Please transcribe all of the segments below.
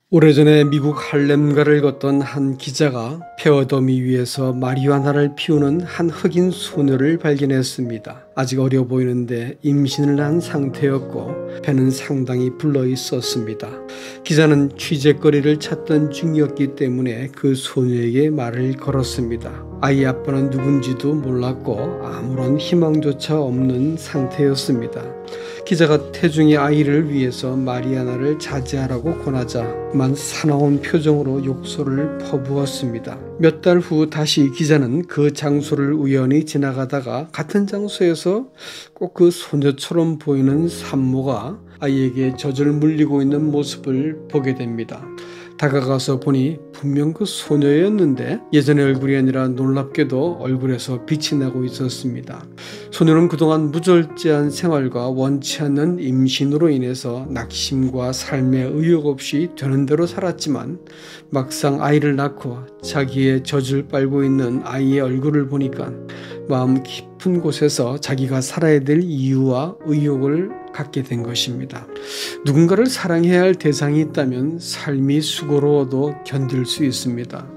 오래전에 미국 할렘가를 걷던 한 기자가 폐어더미 위에서 마리화나를 피우는 한 흑인 소녀를 발견했습니다. 아직 어려 보이는데 임신을 한 상태였고 배는 상당히 불러 있었습니다. 기자는 취재거리를 찾던 중이었기 때문에 그 소녀에게 말을 걸었습니다. 아이 아빠는 누군지도 몰랐고 아무런 희망조차 없는 상태였습니다. 기자가 태중의 아이를 위해서 마리아나를 자제하라고 권하자만 사나운 표정으로 욕설을 퍼부었습니다. 몇 달 후 다시 기자는 그 장소를 우연히 지나가다가 같은 장소에서 꼭 그 소녀처럼 보이는 산모가 아이에게 젖을 물리고 있는 모습을 보게 됩니다. 다가가서 보니 분명 그 소녀였는데 예전의 얼굴이 아니라 놀랍게도 얼굴에서 빛이 나고 있었습니다. 소녀는 그동안 무절제한 생활과 원치 않는 임신으로 인해서 낙심과 삶의 의욕 없이 되는 대로 살았지만 막상 아이를 낳고 자기의 젖을 빨고 있는 아이의 얼굴을 보니까 마음 깊은 곳에서 자기가 살아야 될 이유와 의욕을 갖게 된 것입니다. 누군가를 사랑해야 할 대상이 있다면 삶이 수고로워도 견딜 수 있습니다.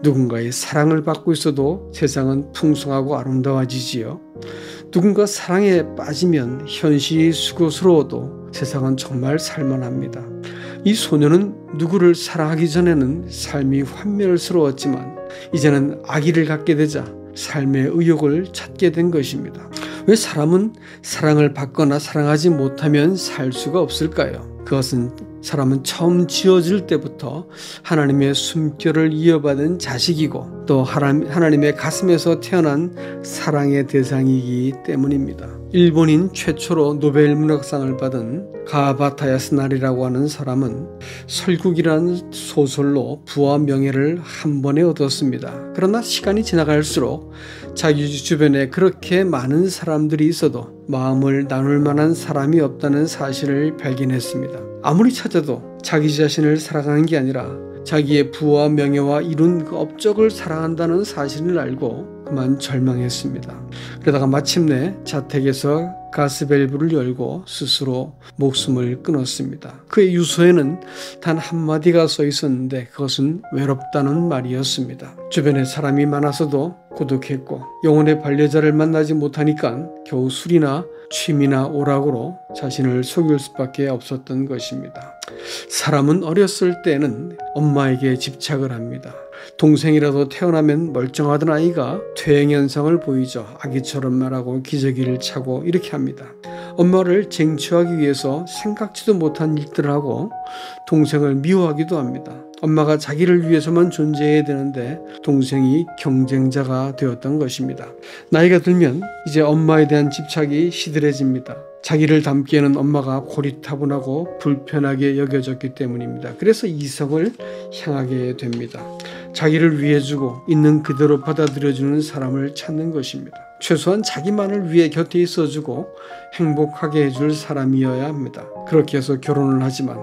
누군가의 사랑을 받고 있어도 세상은 풍성하고 아름다워지지요. 누군가 사랑에 빠지면 현실이 수고스러워도 세상은 정말 살만합니다. 이 소녀는 누구를 사랑하기 전에는 삶이 환멸스러웠지만 이제는 아기를 갖게 되자 삶의 의욕을 찾게 된 것입니다. 왜 사람은 사랑을 받거나 사랑하지 못하면 살 수가 없을까요? 그것은 사람은 처음 지어질 때부터 하나님의 숨결을 이어받은 자식이고 또 하나님의 가슴에서 태어난 사랑의 대상이기 때문입니다. 일본인 최초로 노벨 문학상을 받은 가바타 야스나리라고 하는 사람은 설국이라는 소설로 부와 명예를 한 번에 얻었습니다. 그러나 시간이 지나갈수록 자기 주변에 그렇게 많은 사람들이 있어도 마음을 나눌 만한 사람이 없다는 사실을 발견했습니다. 아무리 찾아도 자기 자신을 사랑하는 게 아니라 자기의 부와 명예와 이룬 그 업적을 사랑한다는 사실을 알고 그만 절망했습니다. 그러다가 마침내 자택에서 가스밸브를 열고 스스로 목숨을 끊었습니다. 그의 유서에는 단 한마디가 써 있었는데 그것은 외롭다는 말이었습니다. 주변에 사람이 많아서도 고독했고 영혼의 반려자를 만나지 못하니까 겨우 술이나 취미나 오락으로 자신을 속일 수밖에 없었던 것입니다. 사람은 어렸을 때는 엄마에게 집착을 합니다. 동생이라도 태어나면 멀쩡하던 아이가 퇴행현상을 보이죠. 아기처럼 말하고 기저귀를 차고 이렇게 합니다. 엄마를 쟁취하기 위해서 생각지도 못한 일들을 하고 동생을 미워하기도 합니다. 엄마가 자기를 위해서만 존재해야 되는데 동생이 경쟁자가 되었던 것입니다. 나이가 들면 이제 엄마에 대한 집착이 시들해집니다. 자기를 닮기에는 엄마가 고리타분하고 불편하게 여겨졌기 때문입니다. 그래서 이성을 향하게 됩니다. 자기를 위해주고 있는 그대로 받아들여주는 사람을 찾는 것입니다. 최소한 자기만을 위해 곁에 있어주고 행복하게 해줄 사람이어야 합니다. 그렇게 해서 결혼을 하지만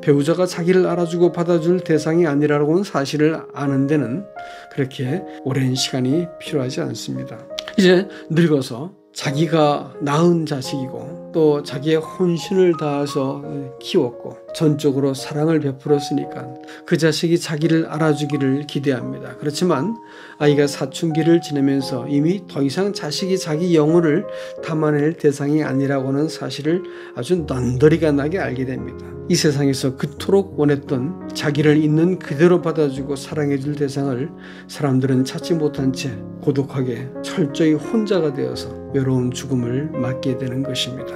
배우자가 자기를 알아주고 받아줄 대상이 아니라는 사실을 아는 데는 그렇게 오랜 시간이 필요하지 않습니다. 이제 늙어서 자기가 낳은 자식이고 또 자기의 혼신을 다해서 키웠고 전적으로 사랑을 베풀었으니까 그 자식이 자기를 알아주기를 기대합니다. 그렇지만 아이가 사춘기를 지내면서 이미 더 이상 자식이 자기 영혼을 담아낼 대상이 아니라고 하는 사실을 아주 넌더리가 나게 알게 됩니다. 이 세상에서 그토록 원했던 자기를 있는 그대로 받아주고 사랑해줄 대상을 사람들은 찾지 못한 채 고독하게 철저히 혼자가 되어서 외로운 죽음을 맞게 되는 것입니다.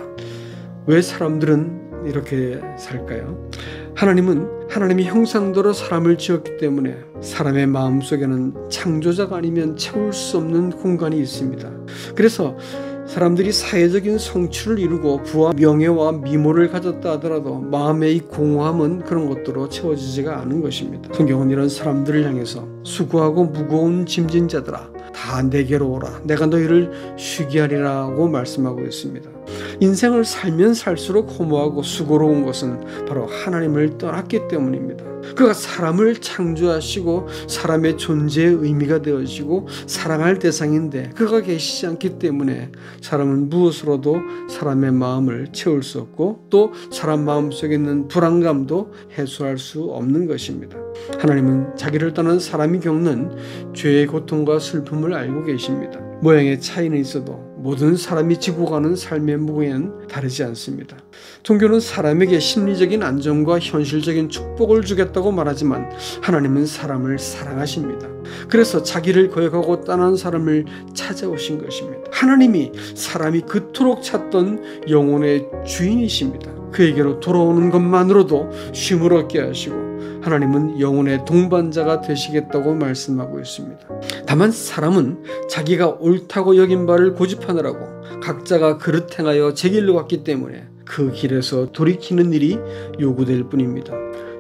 왜 사람들은 이렇게 살까요? 하나님은 하나님의 형상대로 사람을 지었기 때문에 사람의 마음속에는 창조자가 아니면 채울 수 없는 공간이 있습니다. 그래서 사람들이 사회적인 성취를 이루고 부와 명예와 미모를 가졌다 하더라도 마음의 이 공허함은 그런 것들로 채워지지가 않은 것입니다. 성경은 이런 사람들을 향해서 수고하고 무거운 짐진 자들아 다 내게로 오라 내가 너희를 쉬게 하리라고 말씀하고 있습니다. 인생을 살면 살수록 허무하고 수고로운 것은 바로 하나님을 떠났기 때문입니다. 그가 사람을 창조하시고 사람의 존재의 의미가 되어지고 사랑할 대상인데 그가 계시지 않기 때문에 사람은 무엇으로도 사람의 마음을 채울 수 없고 또 사람 마음속에 있는 불안감도 해소할 수 없는 것입니다. 하나님은 자기를 떠난 사람이 겪는 죄의 고통과 슬픔을 알고 계십니다. 모양의 차이는 있어도 모든 사람이 지고 가는 삶의 무게는 다르지 않습니다. 종교는 사람에게 심리적인 안정과 현실적인 축복을 주겠다고 말하지만 하나님은 사람을 사랑하십니다. 그래서 자기를 거역하고 떠난 사람을 찾아오신 것입니다. 하나님이 사람이 그토록 찾던 영혼의 주인이십니다. 그에게로 돌아오는 것만으로도 쉼을 얻게 하시고 하나님은 영혼의 동반자가 되시겠다고 말씀하고 있습니다. 다만 사람은 자기가 옳다고 여긴 바를 고집하느라고 각자가 그릇 행하여 제 길로 갔기 때문에 그 길에서 돌이키는 일이 요구될 뿐입니다.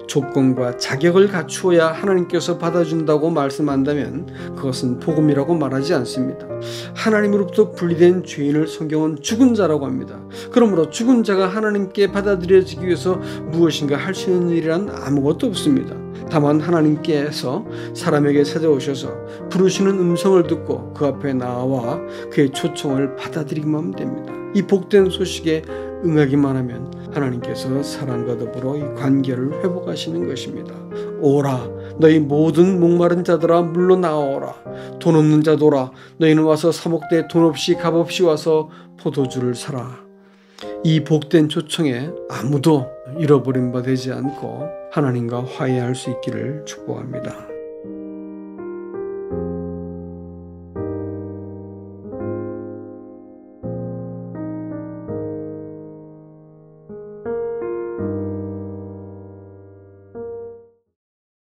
조건과 자격을 갖추어야 하나님께서 받아준다고 말씀한다면 그것은 복음이라고 말하지 않습니다. 하나님으로부터 분리된 죄인을 성경은 죽은 자라고 합니다. 그러므로 죽은 자가 하나님께 받아들여지기 위해서 무엇인가 할 수 있는 일이란 아무것도 없습니다. 다만 하나님께서 사람에게 찾아오셔서 부르시는 음성을 듣고 그 앞에 나와 그의 초청을 받아들이기만 하면 됩니다. 이 복된 소식에 응하기만 하면 하나님께서 사람과 더불어 이 관계를 회복하시는 것입니다. 오라 너희 모든 목마른 자들아 물로 나오라. 돈 없는 자도라 너희는 와서 사목대 돈 없이 값 없이 와서 포도주를 사라. 이 복된 초청에 아무도 잃어버린 바 되지 않고 하나님과 화해할 수 있기를 축복합니다.